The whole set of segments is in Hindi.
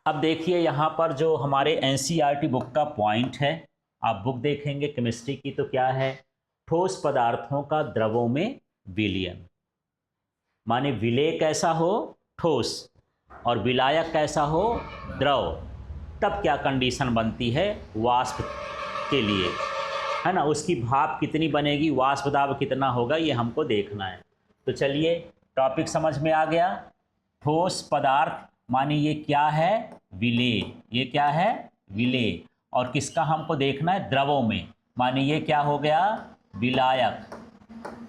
अब देखिए यहाँ पर जो हमारे एनसीईआरटी बुक का पॉइंट है, आप बुक देखेंगे केमिस्ट्री की तो क्या है, ठोस पदार्थों का द्रवों में विलयन, माने विलेय कैसा हो ठोस और विलायक कैसा हो द्रव, तब क्या कंडीशन बनती है वाष्प के लिए, है ना। उसकी भाप कितनी बनेगी, वाष्प दाब कितना होगा, ये हमको देखना है। तो चलिए टॉपिक समझ में आ गया। ठोस पदार्थ माने ये क्या है विलेय, ये क्या है विलेय, और किसका हमको देखना है द्रवों में, माने ये क्या हो गया विलायक,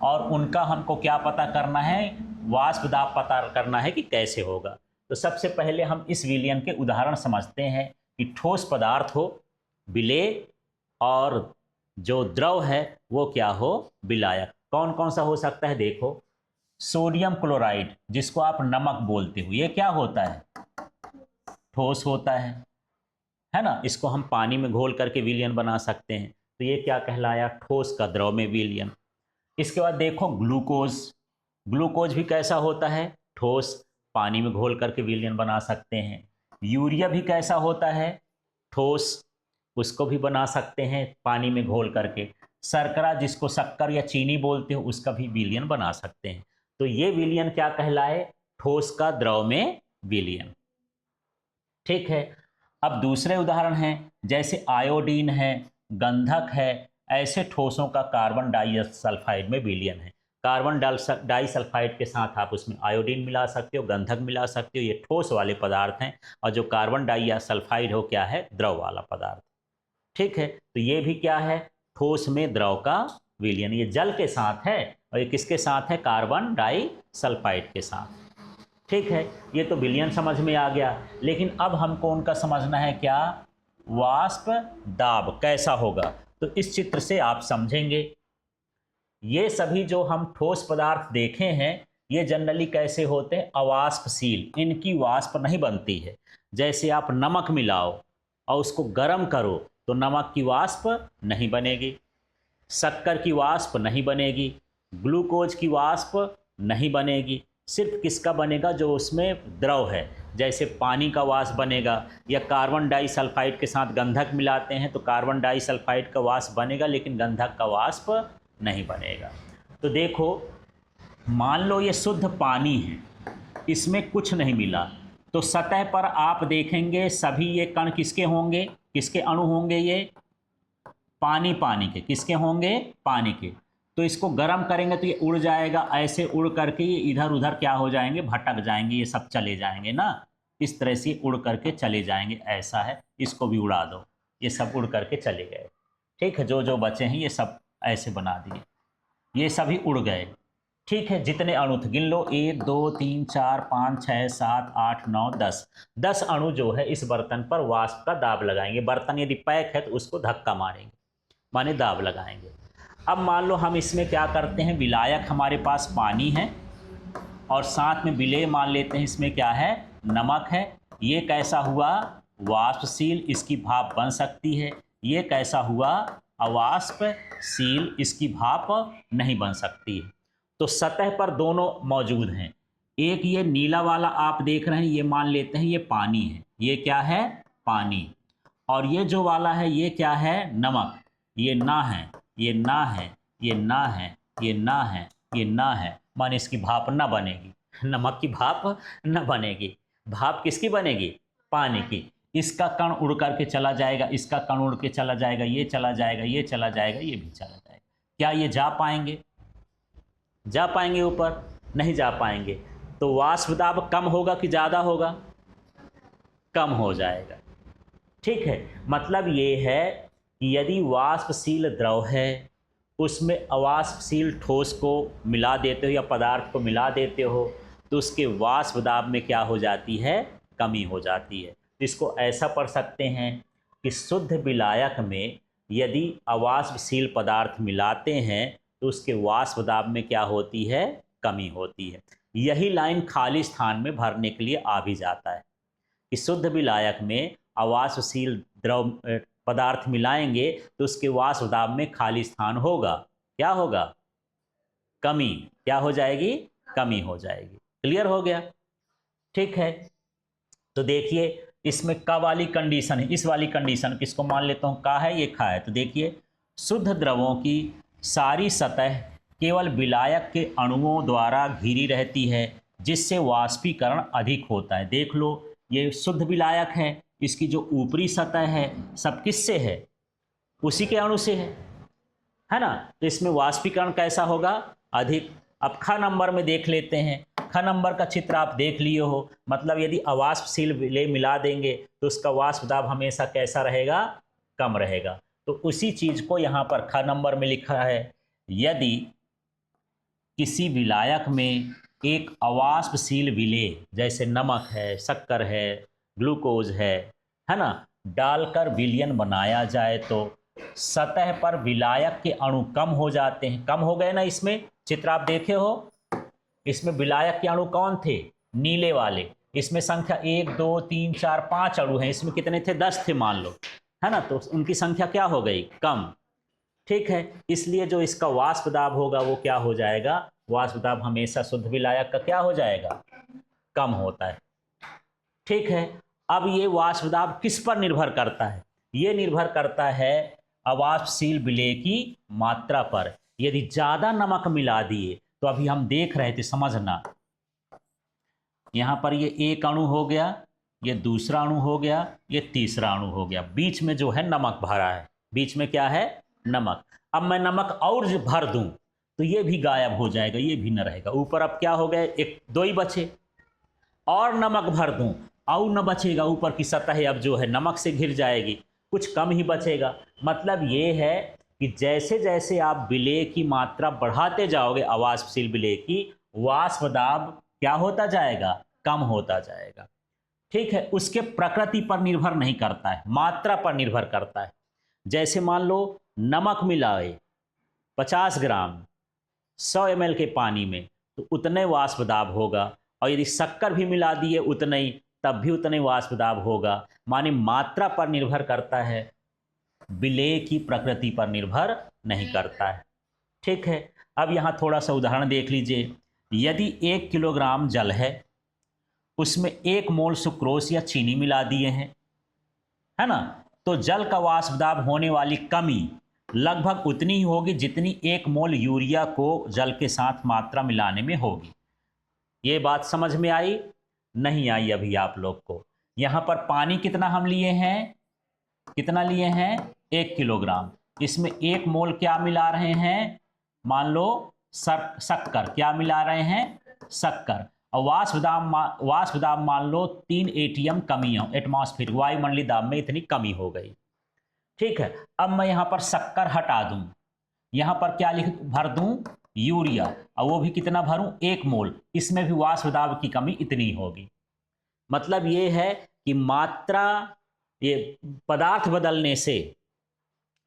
और उनका हमको क्या पता करना है वाष्प दाब पता करना है कि कैसे होगा। तो सबसे पहले हम इस विलयन के उदाहरण समझते हैं कि ठोस पदार्थ हो विलेय और जो द्रव है वो क्या हो विलायक। कौन कौन सा हो सकता है, देखो सोडियम क्लोराइड जिसको आप नमक बोलते हो, ये क्या होता है ठोस होता है ना। इसको हम पानी में घोल करके विलयन बना सकते हैं, तो ये क्या कहलाया ठोस का द्रव में विलयन। इसके बाद देखो ग्लूकोज, ग्लूकोज भी कैसा होता है ठोस, पानी में घोल करके विलयन बना सकते हैं। यूरिया भी कैसा होता है ठोस, उसको भी बना सकते हैं पानी में घोल करके। शर्करा जिसको शक्कर या चीनी बोलते हो उसका भी विलयन बना सकते हैं। तो ये विलयन क्या कहलाए ठोस का द्रव में विलयन। ठीक है, अब दूसरे उदाहरण हैं जैसे आयोडीन है, गंधक है, ऐसे ठोसों का कार्बन डाइसल्फाइड में विलयन है। कार्बन डाइसल्फाइड के साथ आप उसमें आयोडीन मिला सकते हो, गंधक मिला सकते हो, ये ठोस वाले पदार्थ हैं। और जो कार्बन डाइसल्फाइड हो क्या है द्रव वाला पदार्थ। ठीक है, तो ये भी क्या है ठोस में द्रव का विलयन, ये जल के साथ है और ये किसके साथ है कार्बन डाइसल्फाइड के साथ। ठीक है, ये तो विलयन समझ में आ गया, लेकिन अब हमको उनका समझना है क्या वाष्प दाब कैसा होगा। तो इस चित्र से आप समझेंगे ये सभी जो हम ठोस पदार्थ देखे हैं ये जनरली कैसे होते हैं अवाष्पशील, इनकी वाष्प नहीं बनती है। जैसे आप नमक मिलाओ और उसको गर्म करो तो नमक की वाष्प नहीं बनेगी, शक्कर की वाष्प नहीं बनेगी, ग्लूकोज की वाष्प नहीं बनेगी। सिर्फ किसका बनेगा जो उसमें द्रव है, जैसे पानी का वाष्प बनेगा, या कार्बन डाइसल्फाइड के साथ गंधक मिलाते हैं तो कार्बन डाइसल्फाइड का वाष्प बनेगा लेकिन गंधक का वाष्प नहीं बनेगा। तो देखो मान लो ये शुद्ध पानी है, इसमें कुछ नहीं मिला, तो सतह पर आप देखेंगे सभी ये कण किसके होंगे, किसके अणु होंगे, ये पानी के, किसके होंगे पानी के। तो इसको गर्म करेंगे तो ये उड़ जाएगा, ऐसे उड़ करके ये इधर उधर क्या हो जाएंगे भटक जाएंगे, ये सब चले जाएंगे ना, इस तरह से उड़ करके चले जाएंगे। ऐसा है, इसको भी उड़ा दो, ये सब उड़ करके चले गए। ठीक है, जो जो बचे हैं ये सब ऐसे बना दिए, ये सभी उड़ गए। ठीक है, जितने अणु थे गिन लो 1 2 3 4 5 6 7 8 9 10, 10 अणु जो है इस बर्तन पर वाष्प का दाब लगाएंगे। बर्तन यदि पैक है तो उसको धक्का मारेंगे, माने दाब लगाएंगे। अब मान लो हम इसमें क्या करते हैं, विलायक हमारे पास पानी है और साथ में विलेय मान लेते हैं, इसमें क्या है नमक है। ये कैसा हुआ वाष्पशील, इसकी भाप बन सकती है। ये कैसा हुआ अवाष्पशील, इसकी भाप नहीं बन सकती है। तो सतह पर दोनों मौजूद हैं। एक ये नीला वाला आप देख रहे हैं, ये मान लेते हैं ये पानी है, ये क्या है पानी, और ये जो वाला है ये क्या है नमक, ये ना है, ये ना है, ये ना है, ये ना है, ये ना है, माने इसकी भाप ना बनेगी, नमक की भाप न बनेगी। भाप किसकी बनेगी पानी की। इसका कण उड़ करके चला जाएगा, इसका कण उड़ के चला जाएगा, ये चला जाएगा, ये चला जाएगा, ये भी चला जाएगा। क्या ये जा पाएंगे, जा पाएंगे ऊपर, नहीं जा पाएंगे। तो वाष्प दाब कम होगा कि ज़्यादा होगा, कम हो जाएगा। ठीक है, मतलब ये है कि यदि वाष्पशील द्रव है उसमें अवाष्पशील ठोस को मिला देते हो या पदार्थ को मिला देते हो तो उसके वाष्प दाब में क्या हो जाती है कमी हो जाती है। इसको ऐसा पढ़ सकते हैं कि शुद्ध विलायक में यदि अवाष्पशील पदार्थ मिलाते हैं तो उसके वाष्प दाब में क्या होती है कमी होती है। यही लाइन खाली स्थान में भरने के लिए आ भी जाता है कि शुद्ध विलायक में अवाष्पशील द्रव पदार्थ मिलाएंगे तो उसके वाष्प दाब में खाली स्थान होगा, क्या होगा कमी, क्या हो जाएगी कमी हो जाएगी। क्लियर हो गया। ठीक है, तो देखिए इसमें क वाली कंडीशन है, इस वाली कंडीशन किसको मान लेता हूँ, का है, ये खा है। तो देखिए शुद्ध द्रवों की सारी सतह केवल विलायक के अणुओं द्वारा घिरी रहती है, जिससे वाष्पीकरण अधिक होता है। देख लो ये शुद्ध विलायक है, इसकी जो ऊपरी सतह है सब किससे है, उसी के अणु से है ना। तो इसमें वाष्पीकरण कैसा होगा, अधिक। अब ख नंबर में देख लेते हैं। ख नंबर का चित्र आप देख लिए हो, मतलब यदि अवाष्पशील विलेय मिला देंगे तो उसका वाष्प दाब हमेशा कैसा रहेगा, कम रहेगा। तो उसी चीज को यहाँ पर ख नंबर में लिखा है, यदि किसी विलायक में एक अवाष्पशील विलेय जैसे नमक है, शक्कर है, ग्लूकोज है ना, डालकर विलयन बनाया जाए तो सतह पर विलायक के अणु कम हो जाते हैं। कम हो गए ना, इसमें चित्र आप देखे हो, इसमें विलायक के अणु कौन थे, नीले वाले। इसमें संख्या 1 2 3 4 5 अणु हैं, इसमें कितने थे, 10 थे मान लो, है ना। तो उनकी संख्या क्या हो गई, कम। ठीक है, इसलिए जो इसका वाष्प दाब होगा वो क्या हो जाएगा, वाष्प दाब हमेशा शुद्ध विलायक का क्या हो जाएगा, कम होता है। ठीक है, अब ये वाष्प दाब किस पर निर्भर करता है, ये निर्भर करता है अवाष्पशील विलेय की मात्रा पर। यदि ज्यादा नमक मिला दिए तो अभी हम देख रहे थे, समझना, यहां पर ये एक अणु हो गया, ये दूसरा अणु हो गया, ये तीसरा अणु हो गया, बीच में जो है नमक भरा है, बीच में क्या है, नमक। अब मैं नमक और भर दूं तो ये भी गायब हो जाएगा, ये भी न रहेगा। ऊपर अब क्या हो गए, एक दो ही बचे, और नमक भर दूं और न बचेगा, ऊपर की सतह अब जो है नमक से घिर जाएगी, कुछ कम ही बचेगा। मतलब ये है कि जैसे जैसे आप विलेय की मात्रा बढ़ाते जाओगे, अवाष्पशील विलेय की, वाष्प दाब क्या होता जाएगा, कम होता जाएगा। ठीक है, उसके प्रकृति पर निर्भर नहीं करता है, मात्रा पर निर्भर करता है। जैसे मान लो नमक मिलाए 50 ग्राम 100 ml के पानी में तो उतने वाष्प दाब होगा, और यदि शक्कर भी मिला दिए उतने ही, तब भी उतने वाष्प दाब होगा। माने मात्रा पर निर्भर करता है, विलेय की प्रकृति पर निर्भर नहीं करता है। ठीक है, अब यहाँ थोड़ा सा उदाहरण देख लीजिए। यदि 1 किलोग्राम जल है, उसमें 1 मोल सुक्रोज या चीनी मिला दिए हैं, है ना, तो जल का वाष्प दाब होने वाली कमी लगभग उतनी ही होगी जितनी 1 मोल यूरिया को जल के साथ मात्रा मिलाने में होगी। ये बात समझ में आई, नहीं आई अभी आप लोग को। यहां पर पानी कितना हम लिए हैं, कितना लिए हैं, 1 किलोग्राम। इसमें 1 मोल क्या मिला रहे हैं, मान लो शक्कर, क्या मिला रहे हैं, शक्कर। और वाष्प दाब मान लो 3 atm कमी हो, एटमॉस्फेयर वायुमंडलीय दाब में इतनी कमी हो गई। ठीक है, अब मैं यहां पर शक्कर हटा दूं, यहां पर क्या भर दूं, यूरिया, और वो भी कितना भरूं, 1 मोल। इसमें भी वाष्प दाब की कमी इतनी होगी। मतलब ये है कि मात्रा, ये पदार्थ बदलने से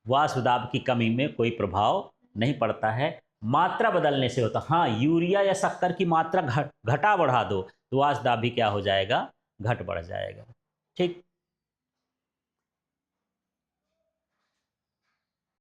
वाष्प दाब की कमी में कोई प्रभाव नहीं पड़ता है, मात्रा बदलने से होता। हाँ, यूरिया या शक्कर की मात्रा घटा बढ़ा दो तो वाष्प दाब भी क्या हो जाएगा, घट बढ़ जाएगा। ठीक।